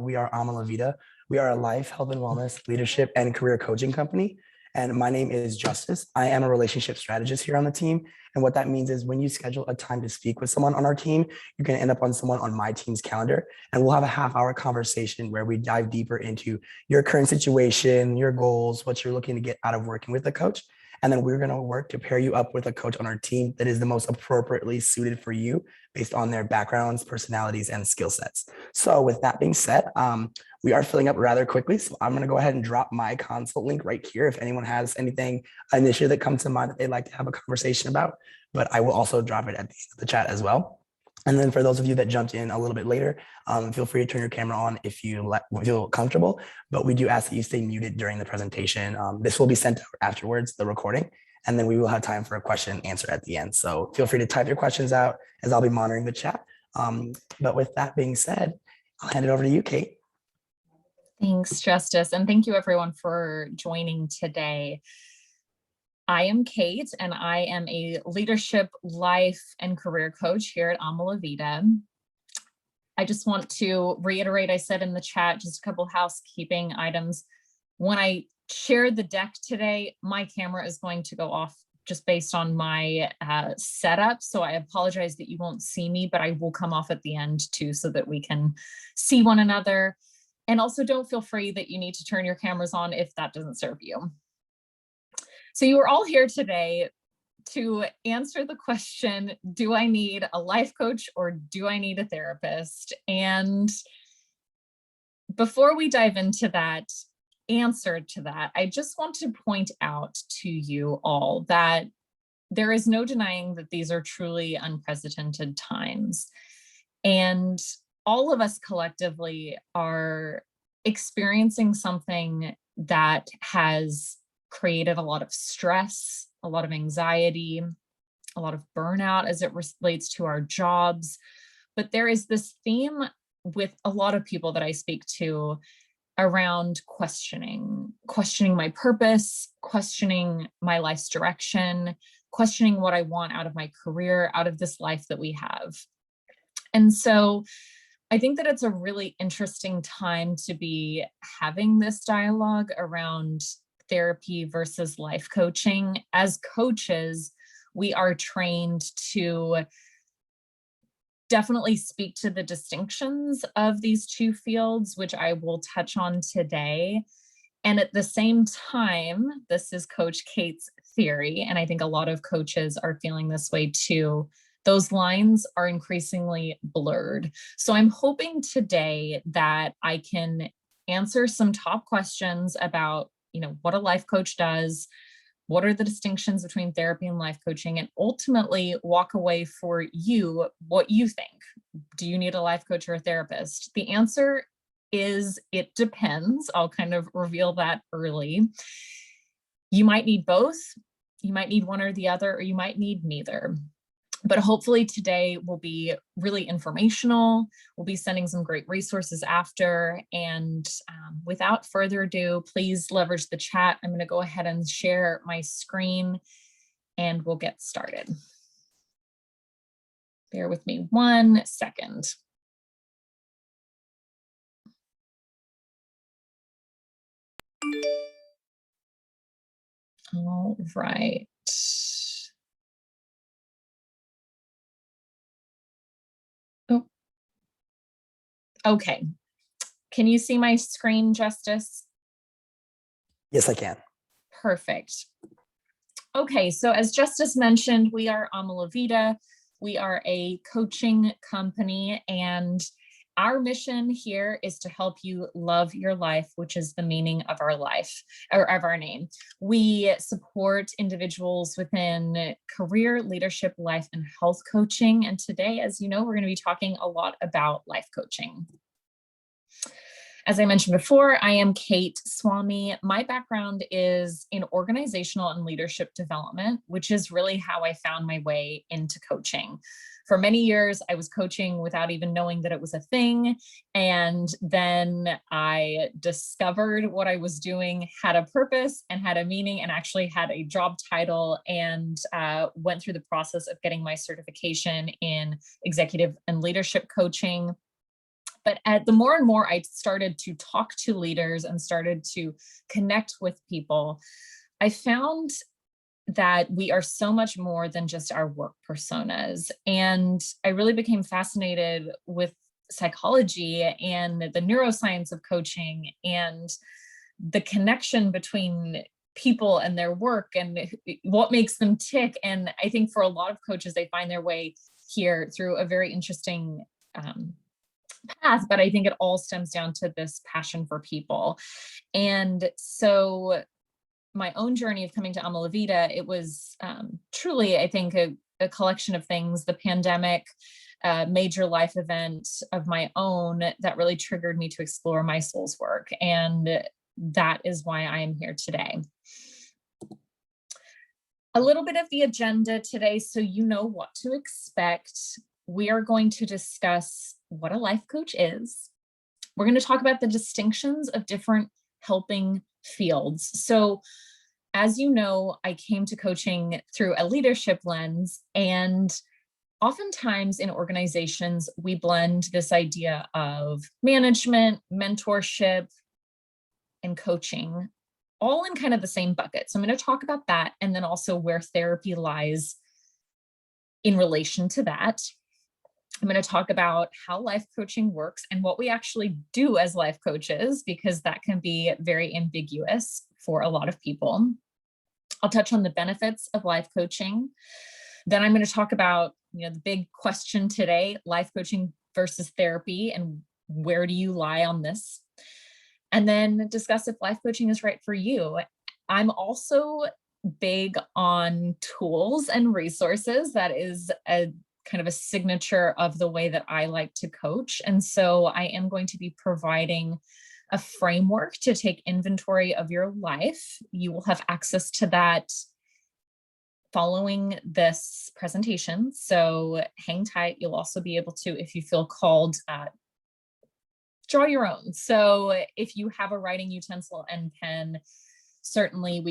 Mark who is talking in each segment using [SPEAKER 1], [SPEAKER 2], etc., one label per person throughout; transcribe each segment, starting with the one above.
[SPEAKER 1] we are Ama La Vida. We are a life, health and wellness, leadership, and career coaching company. And my name is Justice. I am a relationship strategist here on the team. And what that means is when you schedule a time to speak with someone on our team, you're going to end up on someone on my team's calendar. And we'll have a half-hour conversation where we dive deeper into your current situation, your goals, what you're looking to get out of working with a coach. And then we're going to work to pair you up with a coach on our team that is the most appropriately suited for you based on their backgrounds, personalities, and skill sets. So with that being said, we are filling up rather quickly. So I'm going to go ahead and drop my consult link right here if anyone has anything initially that comes to mind that they'd like to have a conversation about. But I will also drop it at the end of the chat as well. And then for those of you that jumped in a little bit later, feel free to turn your camera on if you feel comfortable, but we do ask that you stay muted during the presentation. This will be sent out afterwards, the recording, and then we will have time for a question and answer at the end. So feel free to type your questions out as I'll be monitoring the chat. But with that being said, I'll hand it over to you, Cait.
[SPEAKER 2] Thanks, Justice. And thank you everyone for joining today. I am Cait, and I am a leadership, life, and career coach here at Ama La Vida. I just want to reiterate, I said in the chat, just a couple housekeeping items. When I share the deck today, my camera is going to go off just based on my setup. So I apologize that you won't see me, but I will come off at the end too so that we can see one another. And also don't feel free that you need to turn your cameras on if that doesn't serve you. So you are all here today to answer the question, do I need a life coach or do I need a therapist? And before we dive into that answer to that, I just want to point out to you all that there is no denying that these are truly unprecedented times. And all of us collectively are experiencing something that has created a lot of stress, a lot of anxiety, a lot of burnout as it relates to our jobs. But there is this theme with a lot of people that I speak to around questioning my purpose, questioning my life's direction, questioning what I want out of my career, out of this life that we have. And so I think that it's a really interesting time to be having this dialogue around therapy versus life coaching. As coaches, we are trained to definitely speak to the distinctions of these two fields, which I will touch on today. And at the same time, this is Coach Cait's theory, and I think a lot of coaches are feeling this way too. Those lines are increasingly blurred. So I'm hoping today that I can answer some top questions about what a life coach does, what are the distinctions between therapy and life coaching, and ultimately walk away for you what you think. Do you need a life coach or a therapist? The answer is it depends. I'll kind of reveal that early. You might need both. You might need one or the other, or you might need neither. But hopefully today will be really informational. We'll be sending some great resources after. And without further ado, please leverage the chat. I'm going to go ahead and share my screen and we'll get started. Bear with me 1 second. All right. Oh, okay. Can you see my screen, Justice?
[SPEAKER 1] Yes, I can.
[SPEAKER 2] Perfect. Okay, so as Justice mentioned, we are Ama La Vida. We are a coaching company, and our mission here is to help you love your life, which is the meaning of our life, or of our name. We support individuals within career, leadership, life, and health coaching. And today, as you know, we're going to be talking a lot about life coaching. As I mentioned before, I am Cait Swami. My background is in organizational and leadership development, which is really how I found my way into coaching. For many years, I was coaching without even knowing that it was a thing. And then I discovered what I was doing had a purpose and had a meaning and actually had a job title, and went through the process of getting my certification in executive and leadership coaching. But the more and more I started to talk to leaders and started to connect with people, I found that we are so much more than just our work personas. And I really became fascinated with psychology and the neuroscience of coaching and the connection between people and their work and what makes them tick. And I think for a lot of coaches, they find their way here through a very interesting path, but I think it all stems down to this passion for people. And so my own journey of coming to Ama La Vida, it was truly, I think, a collection of things. The pandemic, major life event of my own that really triggered me to explore my soul's work. And that is why I am here today. A little bit of the agenda today, so you know what to expect. We are going to discuss what a life coach is. We're going to talk about the distinctions of different helping fields. So as you know, I came to coaching through a leadership lens, and oftentimes in organizations, we blend this idea of management, mentorship, and coaching all in kind of the same bucket. So I'm going to talk about that, and then also where therapy lies in relation to that. I'm going to talk about how life coaching works and what we actually do as life coaches, because that can be very ambiguous for a lot of people. I'll touch on the benefits of life coaching. Then I'm going to talk about, the big question today, life coaching versus therapy, and where do you lie on this? And then discuss if life coaching is right for you. I'm also big on tools and resources. That is a kind of a signature of the way that I like to coach. And so I am going to be providing a framework to take inventory of your life. You will have access to that following this presentation. So hang tight. You'll also be able to, if you feel called, draw your own. So if you have a writing utensil and pen, certainly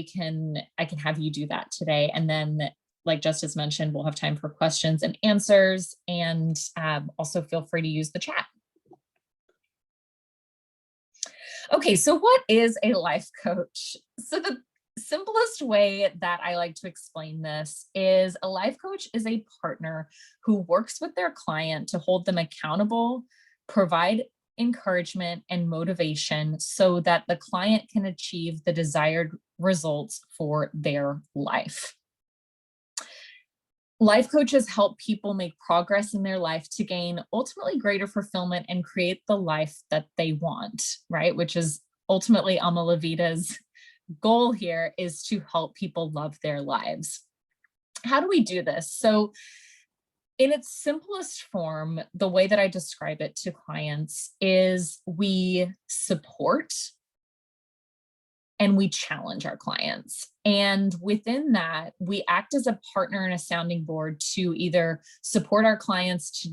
[SPEAKER 2] I can have you do that today. And then, like Justice mentioned, we'll have time for questions and answers, and also feel free to use the chat. Okay, so what is a life coach? So the simplest way that I like to explain this is a life coach is a partner who works with their client to hold them accountable, provide encouragement and motivation so that the client can achieve the desired results for their life. Life coaches help people make progress in their life to gain ultimately greater fulfillment and create the life that they want, right? Which is ultimately Ama La Vida's goal here, is to help people love their lives. How do we do this? So in its simplest form, the way that I describe it to clients is we support and we challenge our clients. And within that, we act as a partner and a sounding board to either support our clients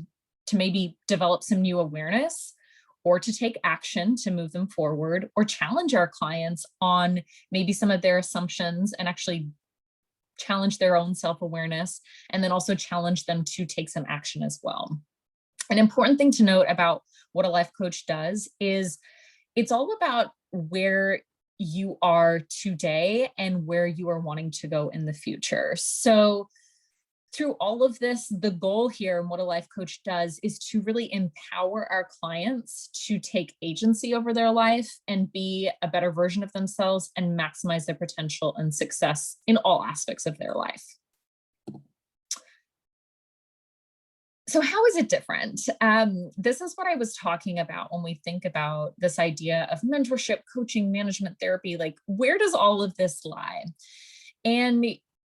[SPEAKER 2] to maybe develop some new awareness, or to take action to move them forward, or challenge our clients on maybe some of their assumptions and actually challenge their own self-awareness, and then also challenge them to take some action as well. An important thing to note about what a life coach does is it's all about where you are today and where you are wanting to go in the future. So through all of this, the goal here and what a life coach does is to really empower our clients to take agency over their life and be a better version of themselves and maximize their potential and success in all aspects of their life. So how is it different? This is what I was talking about when we think about this idea of mentorship, coaching, management, therapy. Like, where does all of this lie? And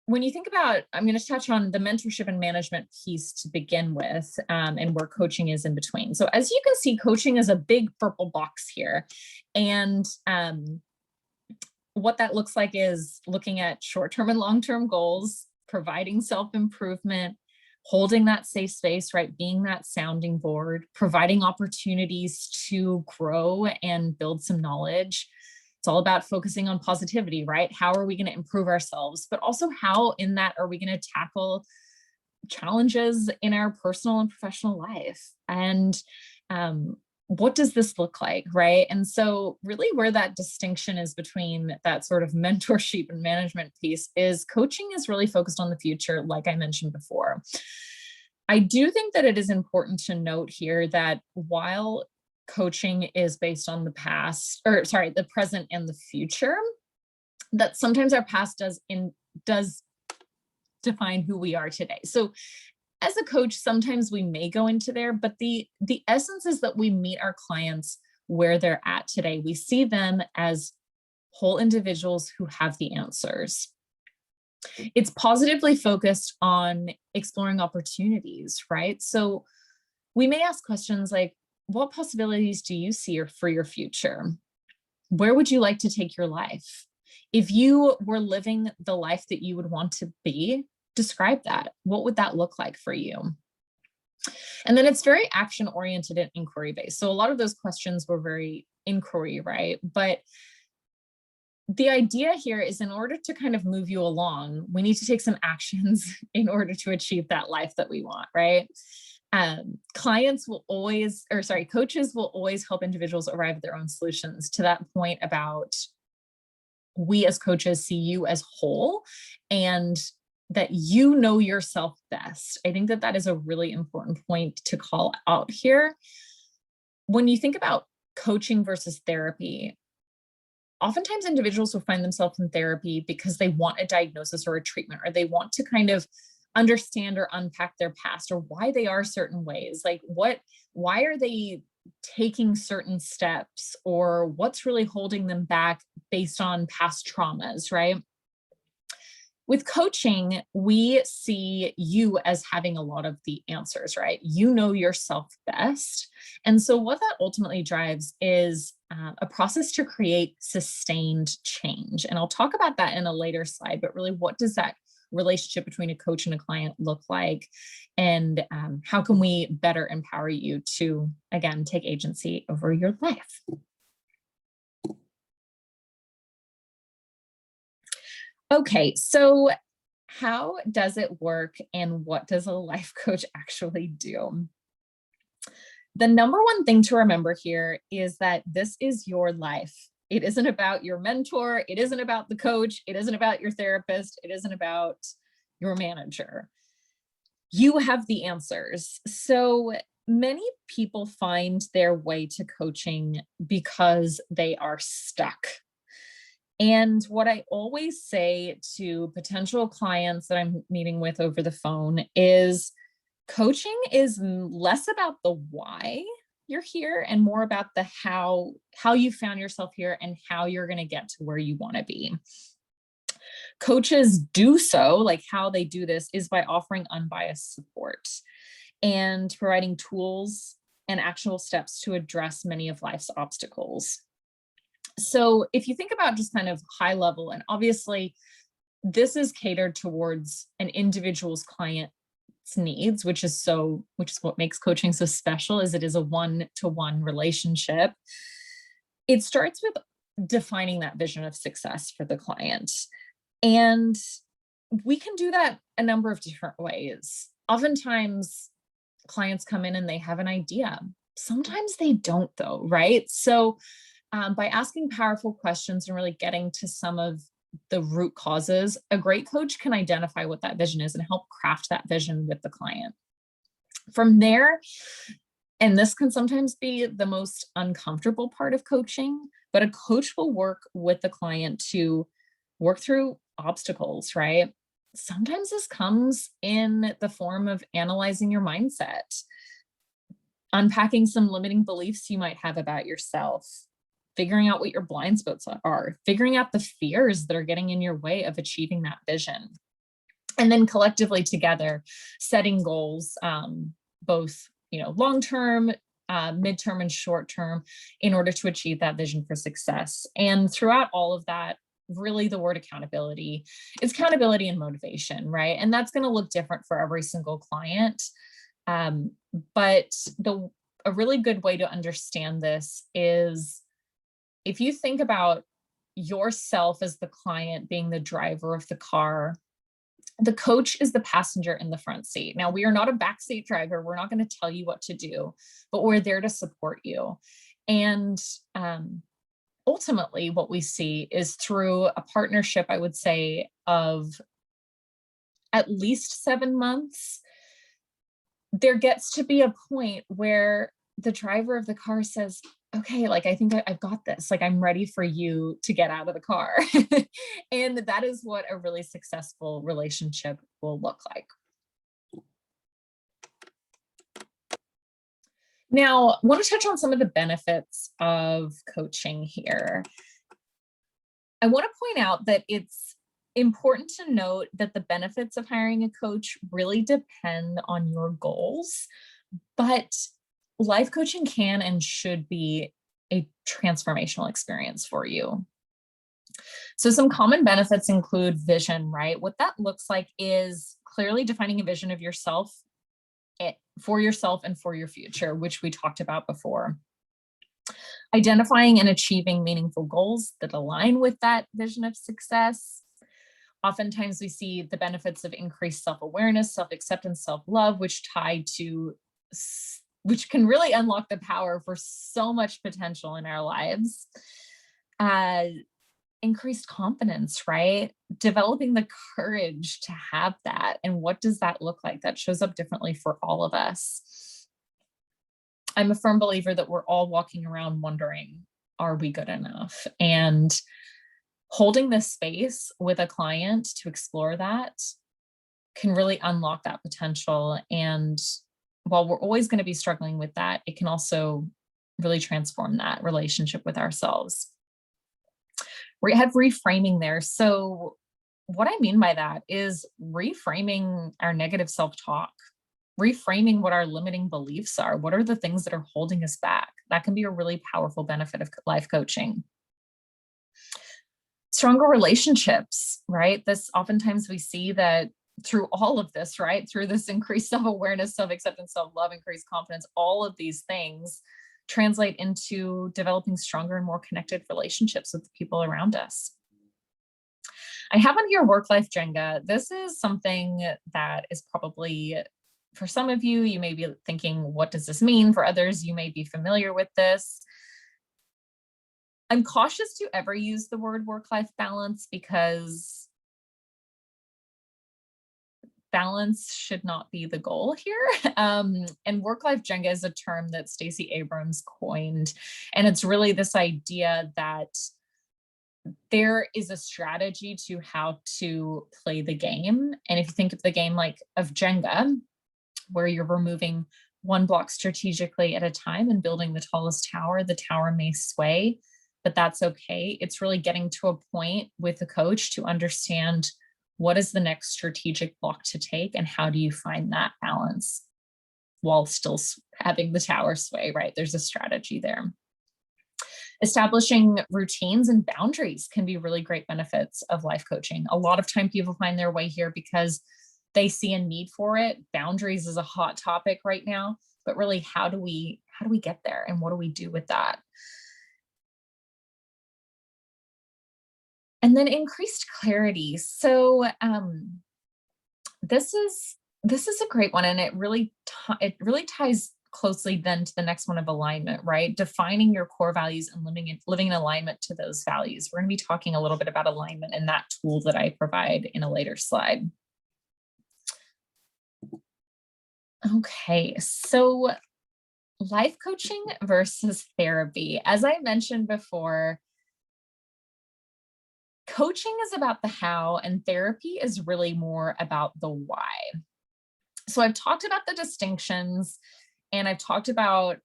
[SPEAKER 2] when you think about, I'm going to touch on the mentorship and management piece to begin with, and where coaching is in between. So as you can see, coaching is a big purple box here. And what that looks like is looking at short-term and long-term goals, providing self-improvement, holding that safe space, right? Being that sounding board, providing opportunities to grow and build some knowledge. It's all about focusing on positivity, right? How are we going to improve ourselves? But also how in that are we going to tackle challenges in our personal and professional life? And what does this look like, right? And so really where that distinction is between that sort of mentorship and management piece is coaching is really focused on the future, like I mentioned before. I do think that it is important to note here that while coaching is based on the past, or sorry, the present and the future, that sometimes our past does define who we are today. So as a coach, sometimes we may go into there, but the essence is that we meet our clients where they're at today. We see them as whole individuals who have the answers. It's positively focused on exploring opportunities, right? So we may ask questions like, what possibilities do you see for your future? Where would you like to take your life? If you were living the life that you would want to be, describe that. What would that look like for you? And then it's very action oriented and inquiry based. So a lot of those questions were very inquiry, right? But the idea here is in order to kind of move you along, we need to take some actions in order to achieve that life that we want, right? Coaches will always help individuals arrive at their own solutions. To that point about we as coaches see you as whole and that you know yourself best. I think that that is a really important point to call out here. When you think about coaching versus therapy, oftentimes individuals will find themselves in therapy because they want a diagnosis or a treatment, or they want to kind of understand or unpack their past or why they are certain ways. Like why are they taking certain steps, or what's really holding them back based on past traumas, right? With coaching, we see you as having a lot of the answers, right? You know yourself best. And so what that ultimately drives is a process to create sustained change. And I'll talk about that in a later slide, but really what does that relationship between a coach and a client look like? And how can we better empower you to, again, take agency over your life? Okay, so how does it work and what does a life coach actually do? The number one thing to remember here is that this is your life. It isn't about your mentor. It isn't about the coach. It isn't about your therapist. It isn't about your manager. You have the answers. So many people find their way to coaching because they are stuck. And what I always say to potential clients that I'm meeting with over the phone is coaching is less about the why you're here and more about the how you found yourself here and how you're going to get to where you want to be. Coaches do so, like how they do this is by offering unbiased support and providing tools and actionable steps to address many of life's obstacles. So if you think about just kind of high level, and obviously this is catered towards an individual's client's needs, which is what makes coaching so special, is it is a one-to-one relationship. It starts with defining that vision of success for the client. And we can do that a number of different ways. Oftentimes clients come in and they have an idea. Sometimes they don't though, right? So by asking powerful questions and really getting to some of the root causes, a great coach can identify what that vision is and help craft that vision with the client. From there, and this can sometimes be the most uncomfortable part of coaching, but a coach will work with the client to work through obstacles, right? Sometimes this comes in the form of analyzing your mindset, unpacking some limiting beliefs you might have about yourself, figuring out what your blind spots are, figuring out the fears that are getting in your way of achieving that vision. And then collectively together, setting goals, both long-term, midterm, and short-term, in order to achieve that vision for success. And throughout all of that, really the word accountability is accountability and motivation, right? And that's going to look different for every single client. But a really good way to understand this is if you think about yourself as the client being the driver of the car, The coach is the passenger in the front seat. Now, we are not a backseat driver. We're not going to tell you what to do, but we're there to support you. And ultimately, what we see is through a partnership, I would say, of at least 7 months, there gets to be a point where the driver of the car says, okay, like, I think I've got this. Like, I'm ready for you to get out of the car. And that is what a really successful relationship will look like. Now, I want to touch on some of the benefits of coaching here. I want to point out that it's important to note that the benefits of hiring a coach really depend on your goals, but life coaching can and should be a transformational experience for you. So some common benefits include vision, right? What that looks like is clearly defining a vision of yourself, for yourself and for your future, which we talked about before. Identifying and achieving meaningful goals that align with that vision of success. Oftentimes we see the benefits of increased self-awareness, self-acceptance, self-love, which can really unlock the power for so much potential in our lives. Increased confidence, right? Developing the courage to have that. And what does that look like? That shows up differently for all of us. I'm a firm believer that we're all walking around wondering, are we good enough? And holding this space with a client to explore that can really unlock that potential. And while we're always going to be struggling with that, it can also really transform that relationship with ourselves. We have reframing there. So what I mean by that is reframing our negative self-talk, reframing what our limiting beliefs are. What are the things that are holding us back? That can be a really powerful benefit of life coaching. Stronger relationships, right? This oftentimes we see that through all of this, right? Through this increased self-awareness, self-acceptance, self-love, increased confidence, all of these things translate into developing stronger and more connected relationships with the people around us. I have on here work-life Jenga. This is something that is probably, for some of you, you may be thinking, what does this mean? For others, you may be familiar with this. I'm cautious to ever use the word work-life balance because balance should not be the goal here. And work-life Jenga is a term that Stacey Abrams coined. And it's really this idea that there is a strategy to how to play the game. And if you think of the game like of Jenga, where you're removing one block strategically at a time and building the tallest tower, the tower may sway, but that's okay. It's really getting to a point with the coach to understand what is the next strategic block to take and how do you find that balance while still having the tower sway, right? There's a strategy there. Establishing routines and boundaries can be really great benefits of life coaching. A lot of time people find their way here because they see a need for it. Boundaries is a hot topic right now, but really how do we get there and what do we do with that? And then increased clarity. So this is a great one, and it really ties closely then to the next one of alignment, right? Defining your core values and living in alignment to those values. We're going to be talking a little bit about alignment and that tool that I provide in a later slide. Okay, so life coaching versus therapy. As I mentioned before, coaching is about the how and therapy is really more about the why. So I've talked about the distinctions and I've talked about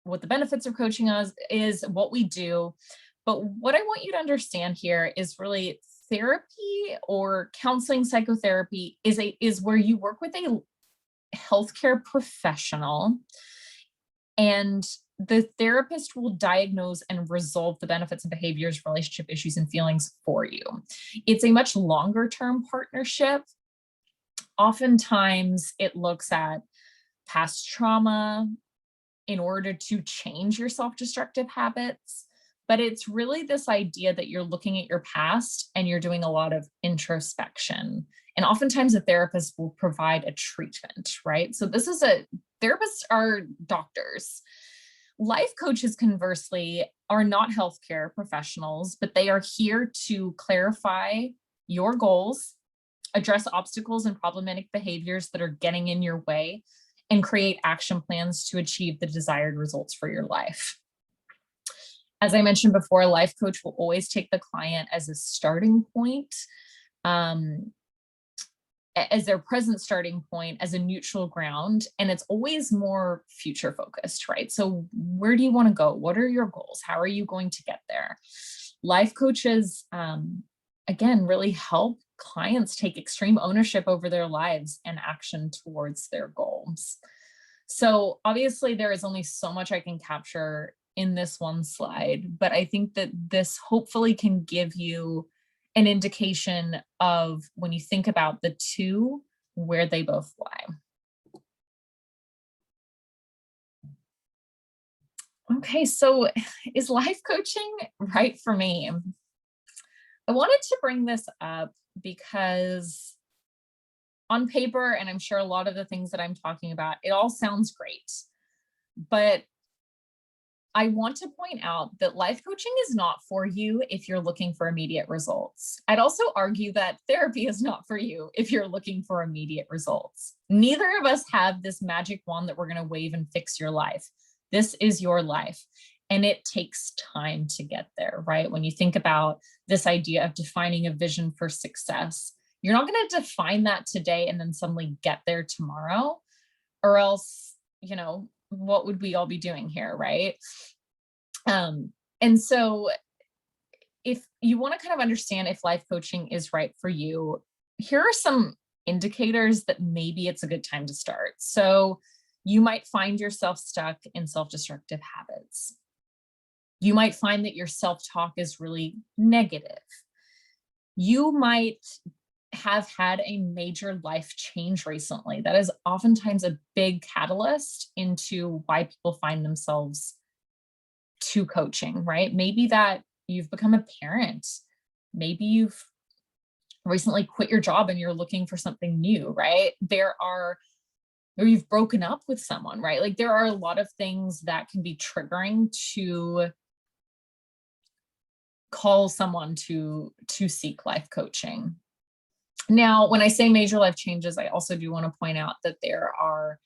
[SPEAKER 2] what the benefits of coaching is, what we do. But what I want you to understand here is really therapy or counseling, psychotherapy is where you work with a healthcare professional and the therapist will diagnose and resolve the benefits and behaviors, relationship issues, and feelings for you. It's a much longer term partnership. Oftentimes it looks at past trauma in order to change your self-destructive habits, but it's really this idea that you're looking at your past and you're doing a lot of introspection. And oftentimes a therapist will provide a treatment, right? So therapists are doctors. Life coaches, conversely, are not healthcare professionals, but they are here to clarify your goals, address obstacles and problematic behaviors that are getting in your way, and create action plans to achieve the desired results for your life. As I mentioned before, a life coach will always take the client as a starting point, as their present starting point, as a neutral ground, and it's always more future focused, right? So where do you want to go? What are your goals? How are you going to get there? Life coaches, again, really help clients take extreme ownership over their lives and action towards their goals. So obviously there is only so much I can capture in this one slide, but I think that this hopefully can give you an indication of, when you think about the two, where they both lie. Okay, so is life coaching right for me? I wanted to bring this up because on paper, and I'm sure a lot of the things that I'm talking about, it all sounds great. But I want to point out that life coaching is not for you if you're looking for immediate results. I'd also argue that therapy is not for you if you're looking for immediate results. Neither of us have this magic wand that we're going to wave and fix your life. This is your life. And it takes time to get there, right? When you think about this idea of defining a vision for success, you're not going to define that today and then suddenly get there tomorrow, or else, what would we all be doing here, right? And so if you want to kind of understand if life coaching is right for you, here are some indicators that maybe it's a good time to start. So you might find yourself stuck in self-destructive habits. You might find that your self-talk is really negative. You might have had a major life change recently. That is oftentimes a big catalyst into why people find themselves to coaching, right? Maybe that you've become a parent. Maybe you've recently quit your job and you're looking for something new, right? Or you've broken up with someone, right? Like there are a lot of things that can be triggering to call someone to seek life coaching. Now, when I say major life changes, I also do want to point out that there are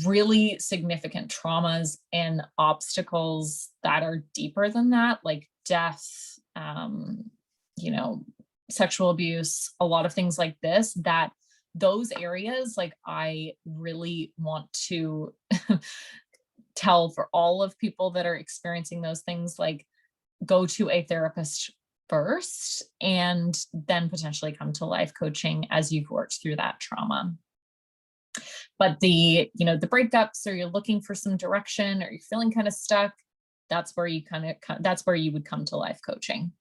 [SPEAKER 2] really significant traumas and obstacles that are deeper than that, like death, sexual abuse, a lot of things like this, that those areas, like I really want to tell for all of people that are experiencing those things, like go to a therapist first and then potentially come to life coaching as you've worked through that trauma. But the breakups, or you're looking for some direction, or you're feeling kind of stuck, that's where you would come to life coaching.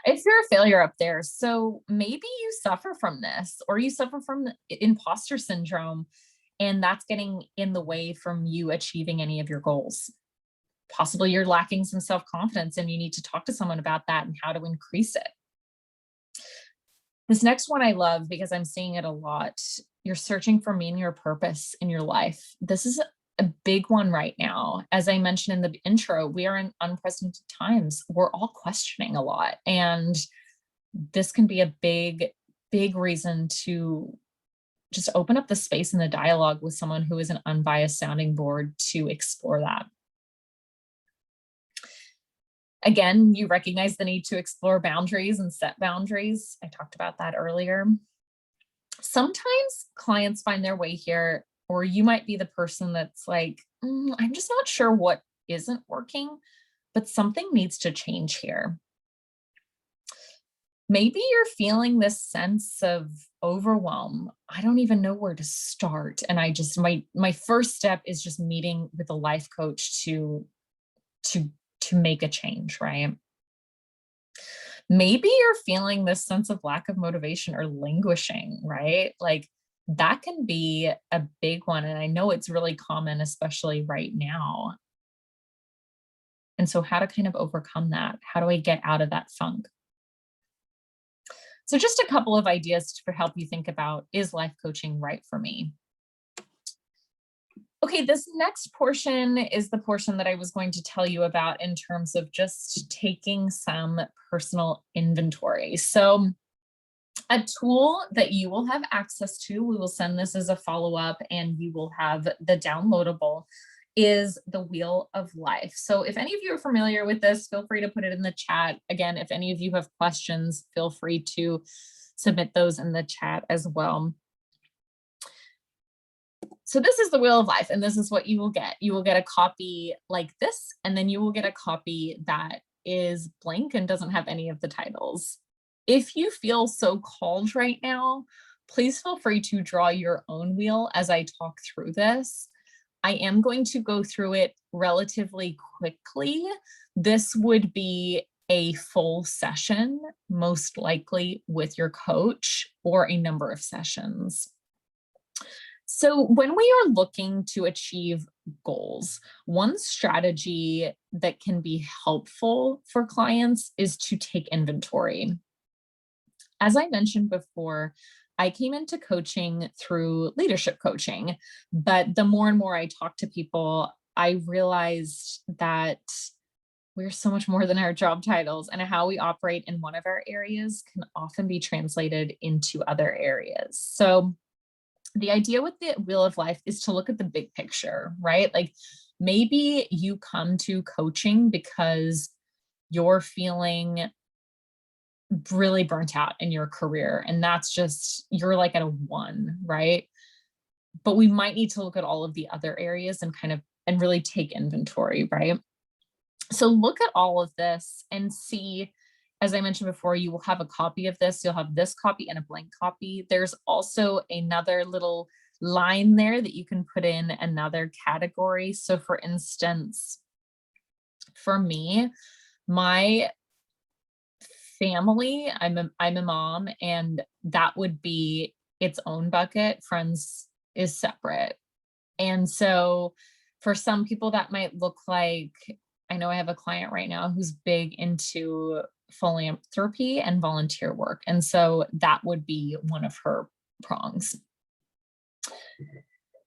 [SPEAKER 2] If you're a failure up there, so maybe you suffer from this, or you suffer from imposter syndrome, and that's getting in the way from you achieving any of your goals. Possibly you're lacking some self-confidence and you need to talk to someone about that and how to increase it. This next one I love because I'm seeing it a lot. You're searching for meaning or purpose in your life. This is a big one right now. As I mentioned in the intro, we are in unprecedented times. We're all questioning a lot. And this can be a big, big reason to just open up the space in the dialogue with someone who is an unbiased sounding board to explore that. Again, you recognize the need to explore boundaries and set boundaries. I talked about that earlier. Sometimes clients find their way here, or you might be the person that's like, I'm just not sure what isn't working, but something needs to change here. Maybe you're feeling this sense of overwhelm. I don't even know where to start. And my first step is just meeting with a life coach to make a change, right? Maybe you're feeling this sense of lack of motivation or languishing, right? Like that can be a big one. And I know it's really common, especially right now. And so how to kind of overcome that? How do I get out of that funk? So just a couple of ideas to help you think about, is life coaching right for me? Okay, this next portion is the portion that I was going to tell you about in terms of just taking some personal inventory. So a tool that you will have access to, we will send this as a follow-up and you will have the downloadable, is the Wheel of Life. So if any of you are familiar with this, feel free to put it in the chat. Again, if any of you have questions, feel free to submit those in the chat as well. So this is the Wheel of Life, and this is what you will get. You will get a copy like this, and then you will get a copy that is blank and doesn't have any of the titles. If you feel so called right now, please feel free to draw your own wheel as I talk through this. I am going to go through it relatively quickly. This would be a full session, most likely with your coach, or a number of sessions. So when we are looking to achieve goals, one strategy that can be helpful for clients is to take inventory. As I mentioned before, I came into coaching through leadership coaching, but the more and more I talk to people, I realized that we're so much more than our job titles, and how we operate in one of our areas can often be translated into other areas. So the idea with the Wheel of Life is to look at the big picture, right? Like maybe you come to coaching because you're feeling really burnt out in your career, and that's just, you're like at a 1, right? But we might need to look at all of the other areas and and really take inventory, right? So look at all of this and see, as I mentioned before, you will have a copy of this. You'll have this copy and a blank copy. There's also another little line there that you can put in another category. So for instance, for me, my family, I'm a mom, and that would be its own bucket. Friends is separate. And so for some people that might look like, I know I have a client right now who's big into philanthropy and volunteer work. And so that would be one of her prongs.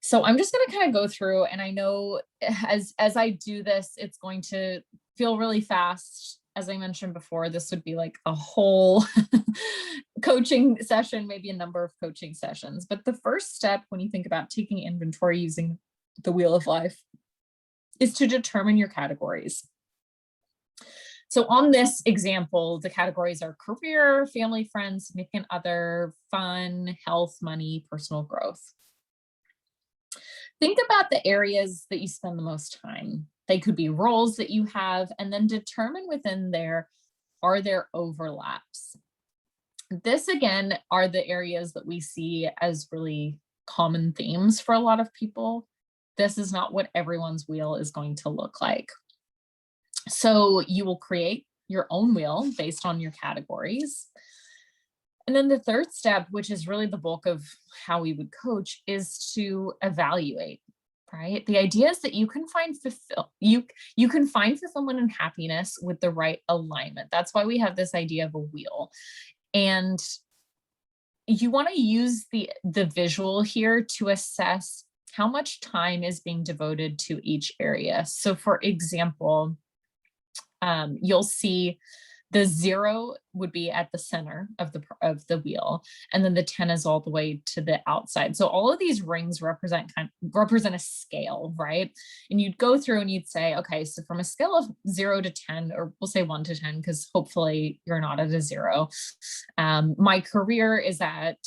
[SPEAKER 2] So I'm just going to kind of go through, and I know as I do this, it's going to feel really fast. As I mentioned before, this would be like a whole coaching session, maybe a number of coaching sessions. But the first step when you think about taking inventory using the Wheel of Life is to determine your categories. So on this example, the categories are career, family, friends, significant other, fun, health, money, personal growth. Think about the areas that you spend the most time. They could be roles that you have, and then determine within there, are there overlaps? This again are the areas that we see as really common themes for a lot of people. This is not what everyone's wheel is going to look like. So you will create your own wheel based on your categories. And then the third step, which is really the bulk of how we would coach, is to evaluate, right? The idea is that you can find you can find fulfillment and happiness with the right alignment. That's why we have this idea of a wheel. And you want to use the visual here to assess how much time is being devoted to each area. So for example, you'll see the 0 would be at the center of the wheel, and then the 10 is all the way to the outside. So all of these rings represent a scale, right? And you'd go through and you'd say, okay, so from a scale of 0 to 10, or we'll say 1 to 10, because hopefully you're not at a 0. My career is at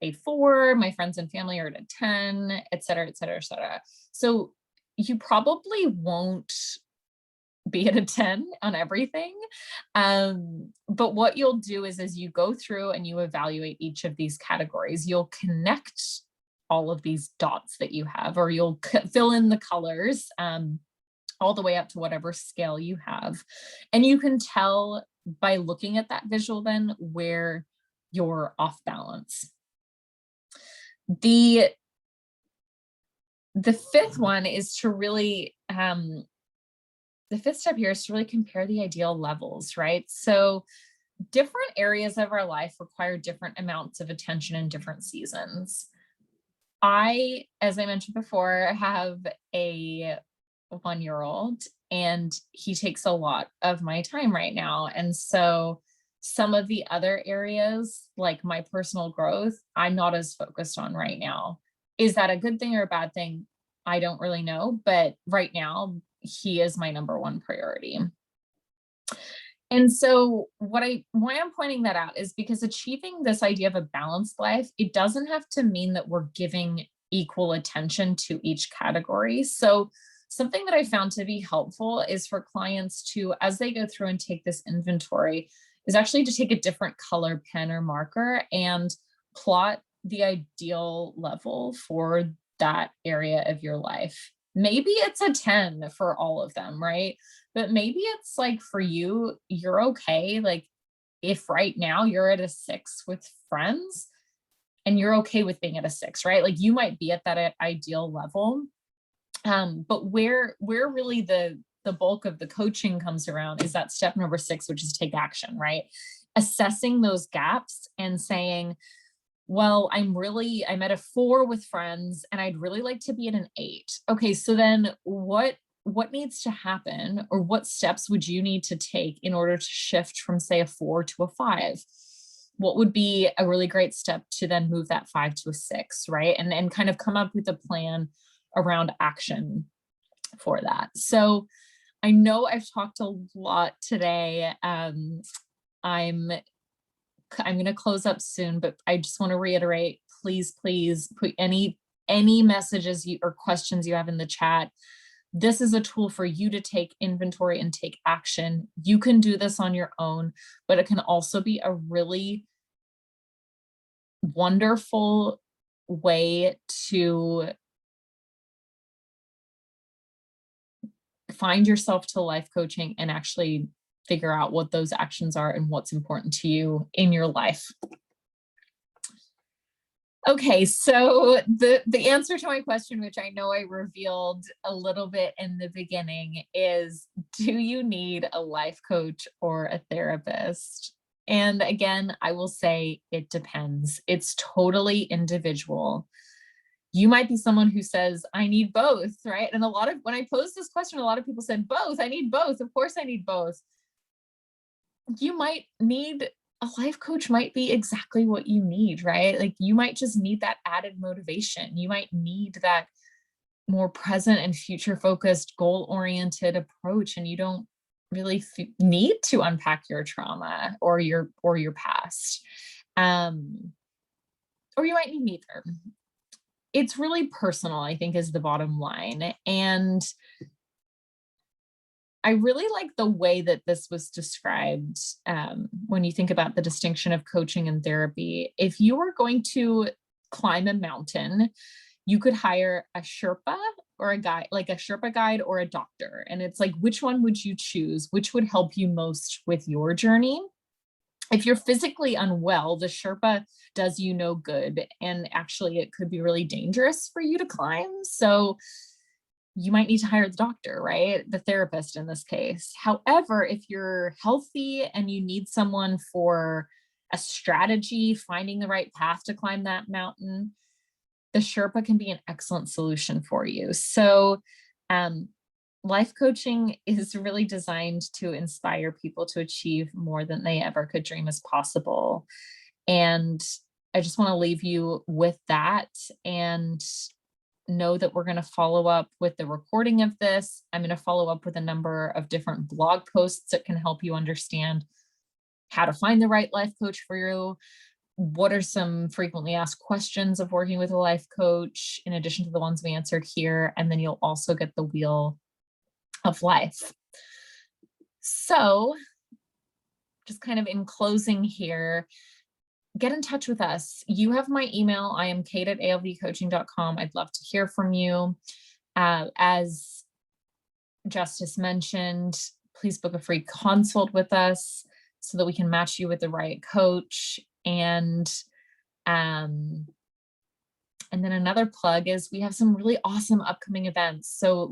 [SPEAKER 2] a 4, my friends and family are at a 10, et cetera, et cetera, et cetera. So you probably won't be at a 10 on everything. But what you'll do is as you go through and you evaluate each of these categories, you'll connect all of these dots that you have, or you'll fill in the colors all the way up to whatever scale you have. And you can tell by looking at that visual then where you're off balance. The fifth one is to really the fifth step here is to really compare the ideal levels, right? So different areas of our life require different amounts of attention in different seasons. As I mentioned before, have a 1-year-old, and he takes a lot of my time right now. And so some of the other areas, like my personal growth, I'm not as focused on right now. Is that a good thing or a bad thing? I don't really know. But right now, he is my number one priority. And so why I'm pointing that out is because achieving this idea of a balanced life, it doesn't have to mean that we're giving equal attention to each category. So something that I found to be helpful is for clients to, as they go through and take this inventory, is actually to take a different color pen or marker and plot the ideal level for that area of your life. Maybe it's a 10 for all of them, right? But maybe it's like for you, you're okay. Like if right now you're at a 6 with friends and you're okay with being at a 6, right? Like you might be at that ideal level. But where really the bulk of the coaching comes around is that step number 6, which is take action, right? Assessing those gaps and saying, well, I'm at a 4 with friends and I'd really like to be at an 8. Okay, so then what needs to happen, or what steps would you need to take in order to shift from, say, a 4 to a 5? What would be a really great step to then move that 5 to a 6, right? And kind of come up with a plan around action for that. So I know I've talked a lot today. I'm going to close up soon, but I just want to reiterate, please put any messages or questions you have in the chat. This is a tool for you to take inventory and take action. You can do this on your own, but it can also be a really wonderful way to find yourself to life coaching and actually figure out what those actions are and what's important to you in your life. Okay, so the answer to my question, which I know I revealed a little bit in the beginning, is do you need a life coach or a therapist? And again, I will say it depends. It's totally individual. You might be someone who says, I need both, right? And when I posed this question, a lot of people said, both, I need both. Of course I need both. You might need a life coach might be exactly what you need, right? Like you might just need that added motivation. You might need that more present and future focused, goal oriented approach. And you don't really need to unpack your trauma or your past. Or you might need neither. It's really personal, I think, is the bottom line. And I really like the way that this was described when you think about the distinction of coaching and therapy. If you were going to climb a mountain, you could hire a Sherpa or a guide, like a Sherpa guide or a doctor. And it's like, which one would you choose? Which would help you most with your journey? If you're physically unwell, the Sherpa does you no good. And actually, it could be really dangerous for you to climb. So you might need to hire the doctor, right? The therapist in this case. However, if you're healthy and you need someone for a strategy, finding the right path to climb that mountain, the Sherpa can be an excellent solution for you. So life coaching is really designed to inspire people to achieve more than they ever could dream as possible. And I just want to leave you with that and know that we're going to follow up with the recording of this. I'm going to follow up with a number of different blog posts that can help you understand how to find the right life coach for you. What are some frequently asked questions of working with a life coach, in addition to the ones we answered here? And then you'll also get the wheel of life. So just kind of in closing here, get in touch with us. You have my email. I am Cait@alvcoaching.com. I'd love to hear from you. As Justice mentioned, please book a free consult with us so that we can match you with the right coach. And And then another plug is we have some really awesome upcoming events. So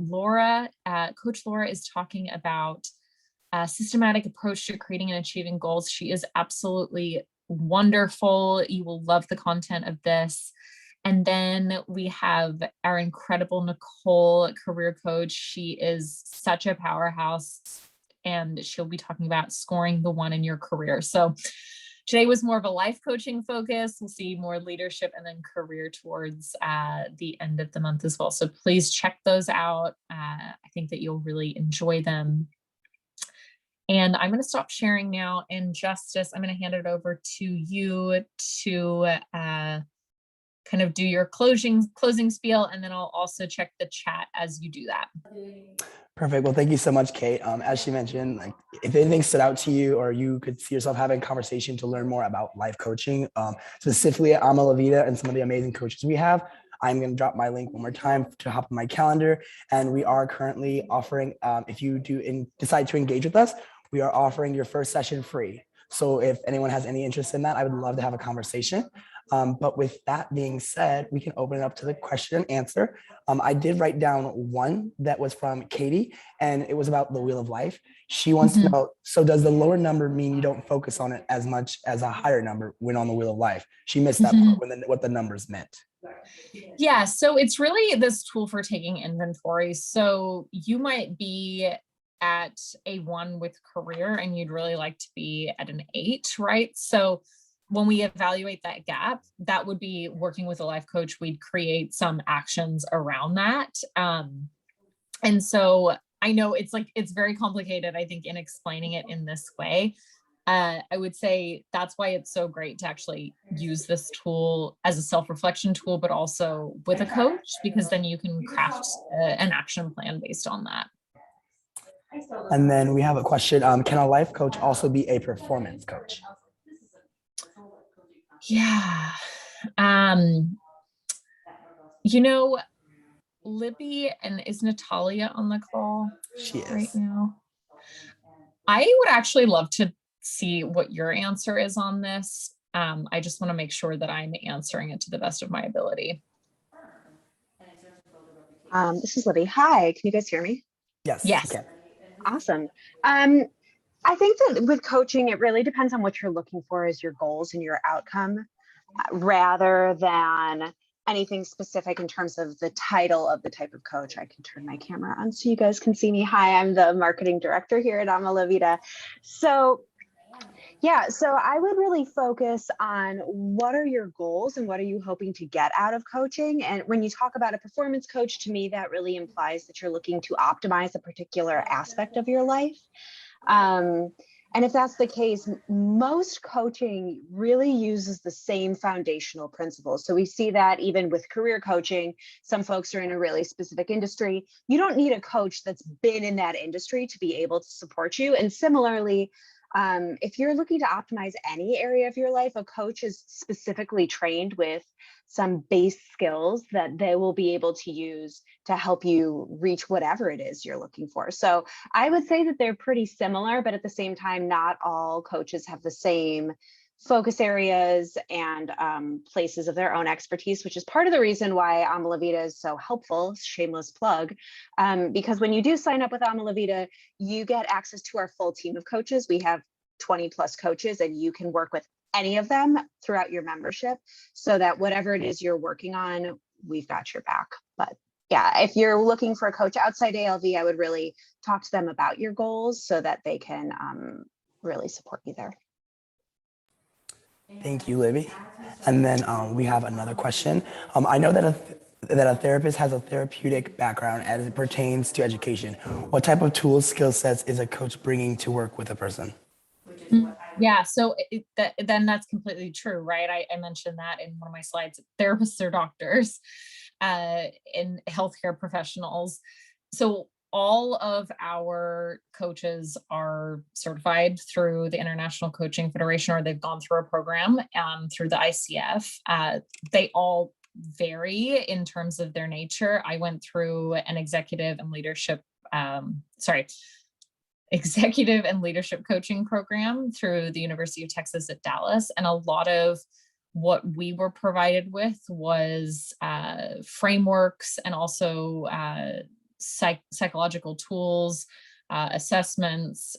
[SPEAKER 2] Coach Laura is talking about a systematic approach to creating and achieving goals. She is absolutely wonderful. You will love the content of this. And then we have our incredible Nicole, career coach. She is such a powerhouse, and she'll be talking about scoring the one in your career. So today was more of a life coaching focus. We'll see more leadership and then career towards the end of the month as well. So please check those out. I think that you'll really enjoy them. And I'm going to stop sharing now. And Justice, I'm going to hand it over to you to kind of do your closing spiel, and then I'll also check the chat as you do that.
[SPEAKER 1] Perfect. Well, thank you so much, Cait. As she mentioned, like if anything stood out to you or you could see yourself having a conversation to learn more about life coaching, specifically at Ama La Vida and some of the amazing coaches we have, I'm going to drop my link one more time to hop on my calendar. And we are currently offering, if you decide to engage with us, we are offering your first session free. So if anyone has any interest in that, I would love to have a conversation. But with that being said, we can open it up to the question and answer. I did write down one that was from Katie, and it was about the wheel of life. She wants to know, so does the lower number mean you don't focus on it as much as a higher number when on the wheel of life? She missed that part what the numbers meant.
[SPEAKER 2] Yeah, so it's really this tool for taking inventory. So you might be at a 1 with career and you'd really like to be at an 8, right? So when we evaluate that gap, that would be working with a life coach. We'd create some actions around that. And so I know it's very complicated, I think, in explaining it in this way. I would say that's why it's so great to actually use this tool as a self-reflection tool, but also with a coach, because then you can craft an action plan based on that.
[SPEAKER 1] And then we have a question. Can a life coach also be a performance coach?
[SPEAKER 2] Yeah. Libby, and is Natalia on the call right now? I would actually love to see what your answer is on this. I just want to make sure that I'm answering it to the best of my ability.
[SPEAKER 3] This is Libby. Hi, can you guys hear me?
[SPEAKER 1] Yes.
[SPEAKER 2] Yes.
[SPEAKER 3] Awesome. I think that with coaching, it really depends on what you're looking for as your goals and your outcome, rather than anything specific in terms of the title of the type of coach. I can turn my camera on so you guys can see me. Hi, I'm the marketing director here at Ama La Vida. So I would really focus on what are your goals and what are you hoping to get out of coaching? And when you talk about a performance coach, to me, that really implies that you're looking to optimize a particular aspect of your life. And if that's the case, most coaching really uses the same foundational principles. So we see that even with career coaching, some folks are in a really specific industry. You don't need a coach that's been in that industry to be able to support you. And similarly, if you're looking to optimize any area of your life, a coach is specifically trained with some base skills that they will be able to use to help you reach whatever it is you're looking for. So I would say that they're pretty similar, but at the same time, not all coaches have the same focus areas and places of their own expertise, which is part of the reason why Ama La Vida is so helpful, shameless plug, because when you do sign up with Ama La Vida, you get access to our full team of coaches. We have 20 plus coaches, and you can work with any of them throughout your membership, so that whatever it is you're working on, we've got your back. But yeah, if you're looking for a coach outside ALV, I would really talk to them about your goals so that they can really support you there.
[SPEAKER 1] Thank you, Libby. And then we have another question. I know that a therapist has a therapeutic background as it pertains to education. What type of tools, skill sets is a coach bringing to work with a person?
[SPEAKER 2] Yeah, so then that's completely true, right? I mentioned that in one of my slides. Therapists are doctors and healthcare professionals. So all of our coaches are certified through the International Coaching Federation, or they've gone through a program through the ICF. They all vary in terms of their nature. I went through an executive and leadership coaching program through the University of Texas at Dallas. And a lot of what we were provided with was frameworks and also psychological tools, assessments,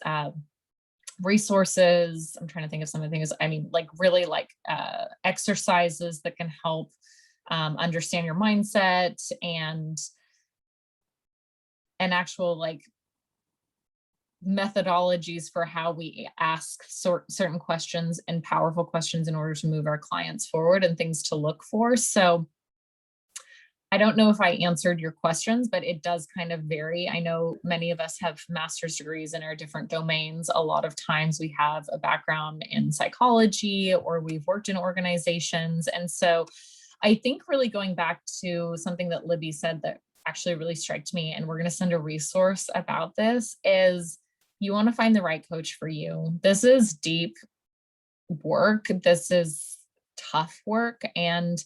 [SPEAKER 2] resources. I'm trying to think of some of the things. I mean, like really like exercises that can help understand your mindset, and actual like methodologies for how we ask certain questions and powerful questions in order to move our clients forward, and things to look for. So I don't know if I answered your questions, but it does kind of vary. I know many of us have master's degrees in our different domains. A lot of times we have a background in psychology, or we've worked in organizations. And so I think really going back to something that Libby said that actually really struck me, and we're going to send a resource about this, is you want to find the right coach for you. This is deep work. This is tough work, and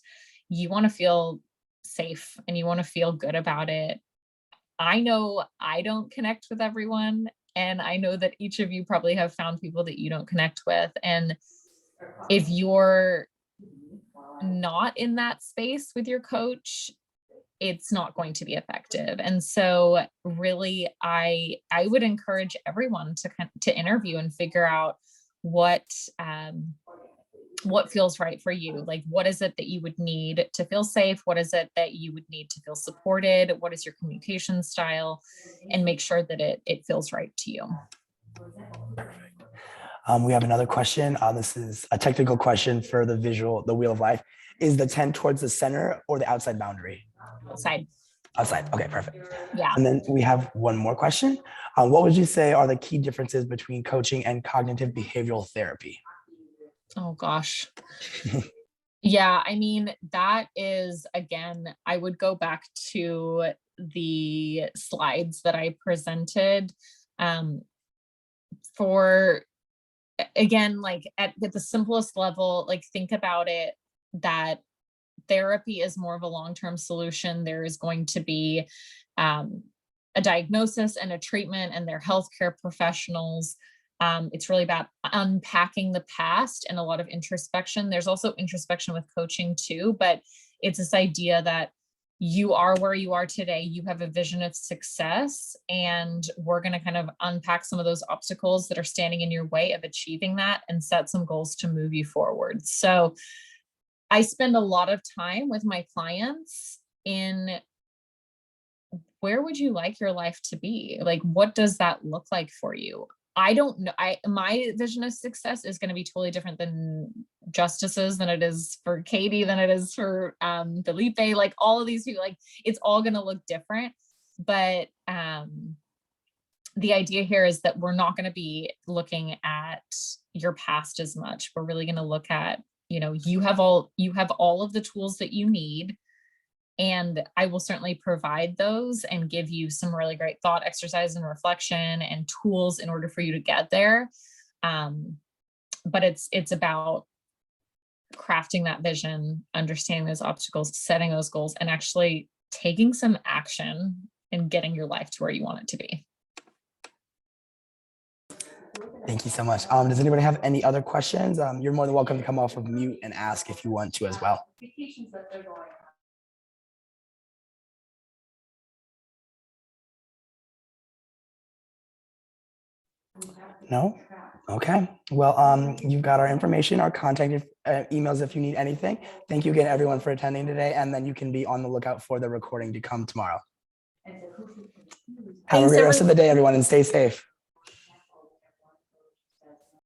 [SPEAKER 2] you want to feel safe and you want to feel good about it. I know I don't connect with everyone, and I know that each of you probably have found people that you don't connect with. And if you're not in that space with your coach, it's not going to be effective. And so really, I would encourage everyone to interview and figure out what feels right for you. Like, what is it that you would need to feel safe? What is it that you would need to feel supported? What is your communication style? And make sure that it feels right to you.
[SPEAKER 1] We have another question. This is a technical question for the wheel of life. Is the 10 towards the center or the outside boundary?
[SPEAKER 2] Outside.
[SPEAKER 1] Outside. Okay, perfect.
[SPEAKER 2] Yeah.
[SPEAKER 1] And then we have one more question. What would you say are the key differences between coaching and cognitive behavioral therapy?
[SPEAKER 2] Oh gosh. Yeah, I mean, that is, again, I would go back to the slides that I presented for, again, like at the simplest level, like think about it, that therapy is more of a long-term solution. There is going to be a diagnosis and a treatment, and they're healthcare professionals. It's really about unpacking the past and a lot of introspection. There's also introspection with coaching too, but it's this idea that you are where you are today. You have a vision of success, and we're going to kind of unpack some of those obstacles that are standing in your way of achieving that, and set some goals to move you forward. So I spend a lot of time with my clients in, where would you like your life to be? Like, what does that look like for you? I don't know. My vision of success is going to be totally different than Justice's, than it is for Katie, than it is for Felipe, like all of these people. Like, it's all going to look different. But the idea here is that we're not going to be looking at your past as much. We're really going to look at, you have all of the tools that you need. And I will certainly provide those and give you some really great thought exercise and reflection and tools in order for you to get there. But it's about crafting that vision, understanding those obstacles, setting those goals, and actually taking some action and getting your life to where you want it to be.
[SPEAKER 1] Thank you so much. Does anybody have any other questions? You're more than welcome to come off of mute and ask if you want to as well. No? Okay. Well, you've got our information, our contact emails if you need anything. Thank you again, everyone, for attending today. And then you can be on the lookout for the recording to come tomorrow. Have a great rest of the day, everyone, and stay safe.